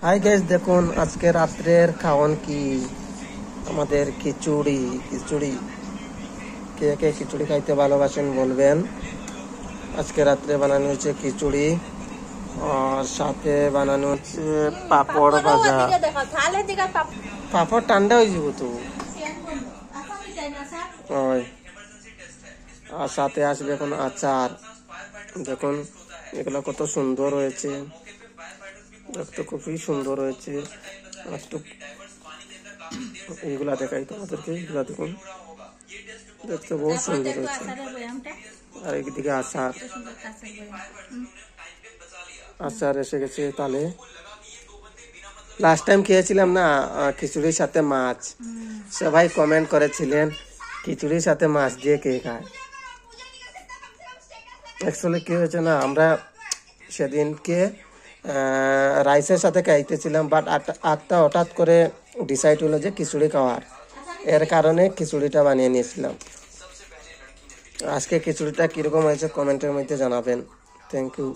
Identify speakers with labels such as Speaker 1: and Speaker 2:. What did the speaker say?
Speaker 1: Hi guys, দেখুন আজকে রাত্রের খাওয়ান কি আমাদের খিচুড়ি। কে কে খিচুড়ি খাইতে ভালোবাসেন বলবেন। আজকে রাত্রে বানানো হয়েছে খিচুড়ি, আর সাথে বানানো হচ্ছে পাপড় ভাজা। পাপড় ঠান্ডা হয়ে যাব তো, আর সাথে আসবে এখন আচার। দেখুন এগুলো কত সুন্দর হয়েছে, দেখতে খুবই সুন্দর হয়েছে। একটু এইগুলা দেখাই তোমাদেরকে, এইগুলা দেখুন, দেখতে বহুত সুন্দর হয়েছে। আর একদিকে আচার আচার এসে গেছে। তাহলে লাস্ট টাইম খেয়েছিলাম না খিচুড়ির সাথে মাছ, সবাই কমেন্ট করেছিলেন খিচুড়ির সাথে মাছ দিয়ে কে খায়। অ্যাকচুয়ালি কি হয়েছে না, আমরা সেদিনকে রাইসের সাথে খাইতেছিলাম, বাট আটটা হঠাৎ করে ডিসাইড হলো যে খিচুড়ি খাওয়ার, এর কারণে খিচুড়িটা বানিয়ে নিয়েছিলাম। আজকে খিচুড়িটা কীরকম হয়েছে কমেন্টের মধ্যে জানাবেন। Thank you.